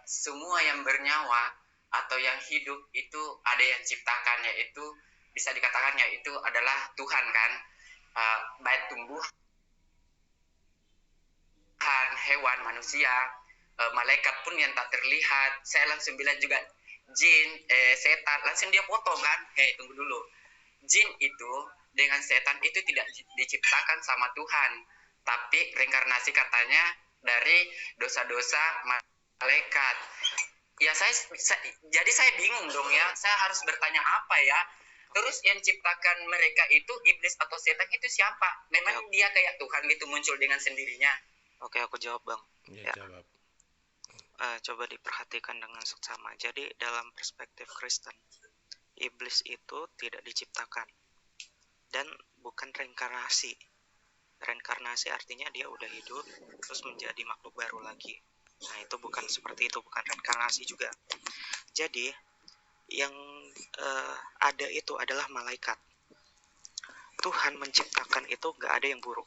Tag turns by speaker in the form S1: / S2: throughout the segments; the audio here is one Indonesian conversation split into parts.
S1: semua yang bernyawa atau yang hidup itu ada yang ciptakan, yaitu bisa dikatakan yaitu adalah Tuhan kan. Baik tumbuhan, hewan, manusia, malaikat pun yang tak terlihat. Saya langsung bilang juga jin, setan, langsung dia potong kan. Tunggu dulu. Jin itu dengan setan itu tidak diciptakan sama Tuhan, tapi reinkarnasi katanya dari dosa-dosa malaikat. Ya jadi saya bingung dong ya. Saya harus bertanya apa ya? Terus yang ciptakan mereka itu iblis atau setan itu siapa? Memang dia kayak Tuhan gitu muncul dengan sendirinya?
S2: Oke, aku jawab Bang.
S3: Ya. Jawab.
S2: Coba diperhatikan dengan seksama. Jadi dalam perspektif Kristen, iblis itu tidak diciptakan dan bukan reinkarnasi. Reinkarnasi artinya dia udah hidup terus menjadi makhluk baru lagi. Nah, itu bukan seperti itu, bukan reinkarnasi juga. Jadi yang ada itu adalah malaikat. Tuhan menciptakan itu gak ada yang buruk.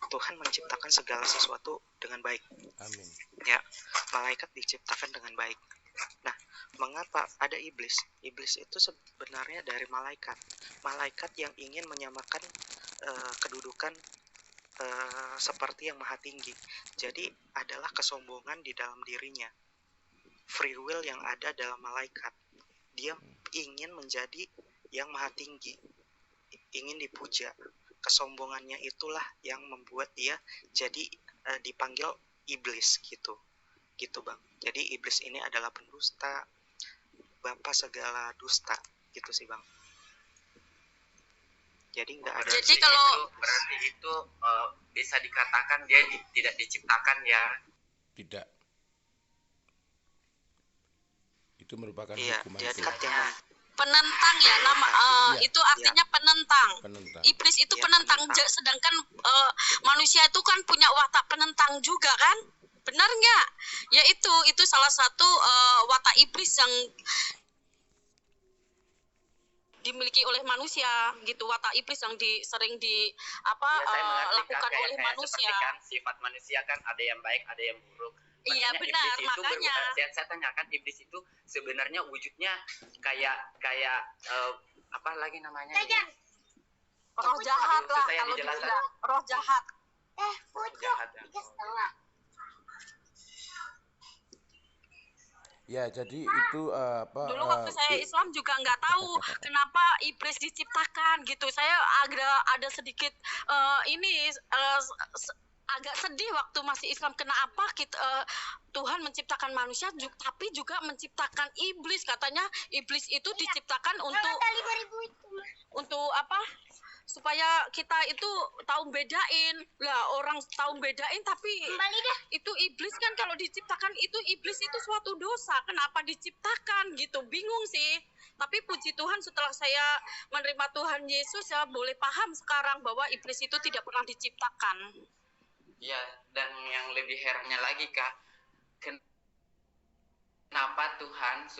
S2: Tuhan menciptakan segala sesuatu dengan baik.
S3: Amin.
S2: Ya, malaikat diciptakan dengan baik. Nah, mengapa ada iblis? Iblis itu sebenarnya dari malaikat. Malaikat yang ingin menyamakan kedudukan seperti yang maha tinggi. Jadi adalah kesombongan di dalam dirinya. Free will yang ada dalam malaikat. Dia ingin menjadi yang maha tinggi, ingin dipuja. Kesombongannya itulah yang membuat dia jadi dipanggil iblis gitu Bang. Jadi iblis ini adalah pendusta, bapa segala dusta gitu sih Bang. Jadi nggak ada.
S1: Jadi kalau berarti itu bisa dikatakan dia tidak diciptakan ya?
S3: Tidak. Itu merupakan hukuman
S2: Tuhan.
S4: Penentang ya nama itu artinya penentang. Iblis itu penentang. Sedangkan manusia itu kan punya watak penentang juga kan, benar nggak? Ya itu salah satu watak iblis yang dimiliki oleh manusia gitu, watak iblis yang sering lakukan oleh manusia.
S1: Kan sifat manusia kan ada yang baik ada yang buruk.
S4: Iya benar, makanya
S1: saya tanyakan iblis itu sebenarnya wujudnya kayak apa lagi namanya?
S4: Roh jahat lah kalau dibilang, roh jahat.
S1: Jahat ya.
S3: Ya, jadi itu
S4: dulu waktu saya Islam juga nggak tahu kenapa iblis diciptakan gitu. Saya ada sedikit agak sedih waktu masih Islam, kenapa Tuhan menciptakan manusia tapi juga menciptakan iblis. Katanya iblis itu diciptakan untuk apa? Supaya kita itu tahu bedain lah, orang tahu bedain, tapi itu iblis kan kalau diciptakan itu iblis itu suatu dosa, kenapa diciptakan gitu, bingung sih. Tapi puji Tuhan setelah saya menerima Tuhan Yesus, saya boleh paham sekarang bahwa iblis itu tidak pernah diciptakan.
S1: Ya, dan yang lebih herannya lagi Kak, kenapa Tuhan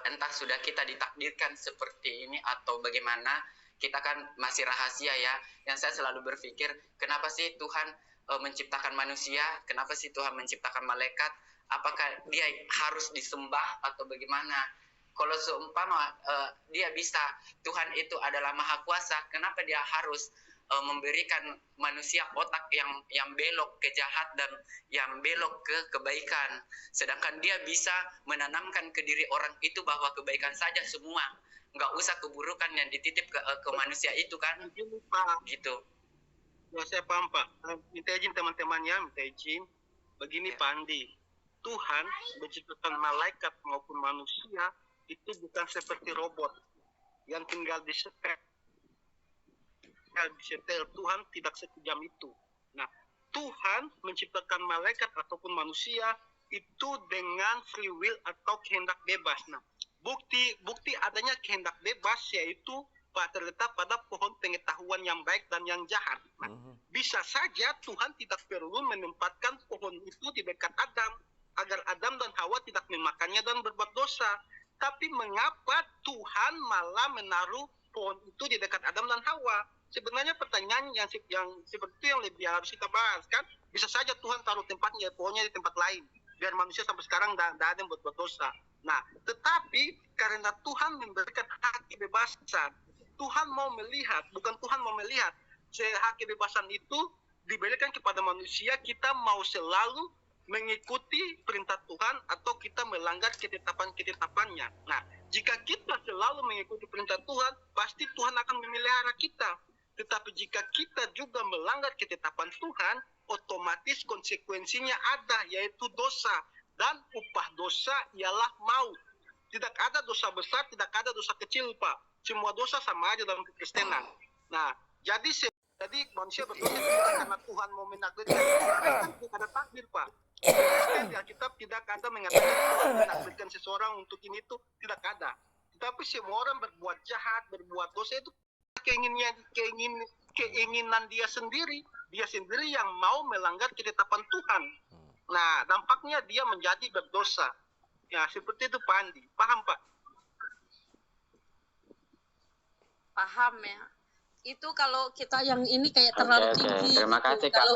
S1: entah sudah kita ditakdirkan seperti ini atau bagaimana, kita kan masih rahasia ya. Yang saya selalu berpikir, kenapa sih Tuhan menciptakan manusia, kenapa sih Tuhan menciptakan malaikat, apakah dia harus disembah atau bagaimana? Kalau seumpama dia bisa, Tuhan itu adalah maha kuasa, kenapa dia harus memberikan manusia otak yang belok ke jahat dan yang belok ke kebaikan, sedangkan dia bisa menanamkan ke diri orang itu bahwa kebaikan saja semua, nggak usah keburukan yang dititip ke manusia itu kan, gitu.
S5: Ya, saya paham Pak. Minta izin teman-temannya, minta izin. Begini Pak Andi, Tuhan menciptakan malaikat maupun manusia itu bukan seperti robot yang tinggal disetel. Tuhan tidak sekejam itu. Nah, Tuhan menciptakan malaikat ataupun manusia itu dengan free will atau kehendak bebas. Nah, bukti adanya kehendak bebas yaitu terletak pada pohon pengetahuan yang baik dan yang jahat. Nah, bisa saja Tuhan tidak perlu menempatkan pohon itu di dekat Adam agar Adam dan Hawa tidak memakannya dan berbuat dosa. Tapi mengapa Tuhan malah menaruh pohon itu di dekat Adam dan Hawa? Sebenarnya pertanyaan yang seperti itu yang lebih harus kita bahas kan. Bisa saja Tuhan taruh tempatnya pohonnya di tempat lain. biar manusia sampai sekarang tidak ada yang buat dosa. Nah, tetapi karena Tuhan memberikan hak kebebasan, Tuhan mau melihat, bukan Tuhan mau melihat, hak kebebasan itu diberikan kepada manusia, kita mau selalu mengikuti perintah Tuhan atau kita melanggar ketetapan-ketetapannya. Nah, jika kita selalu mengikuti perintah Tuhan, pasti Tuhan akan memelihara kita. Tetapi jika kita juga melanggar ketetapan Tuhan, otomatis konsekuensinya ada, yaitu dosa. Dan upah dosa ialah maut. Tidak ada dosa besar, tidak ada dosa kecil, Pak. Semua dosa sama aja dalam kekristenan. Nah, jadi manusia berdosa karena Tuhan mau menakdirkan. Tidak ada takdir, Pak. Kristen di Alkitab tidak ada mengatakan Tuhan menakdirkan seseorang untuk ini itu, tidak ada. Tetapi semua orang berbuat jahat, berbuat dosa itu keinginan dia sendiri yang mau melanggar ketetapan Tuhan. Nah, dampaknya dia menjadi berdosa. Ya, seperti itu Pak Andi. Paham, Pak?
S4: Paham ya. Itu kalau kita yang ini kayak terlalu tinggi.
S1: Terima kasih,
S4: gitu. Kalau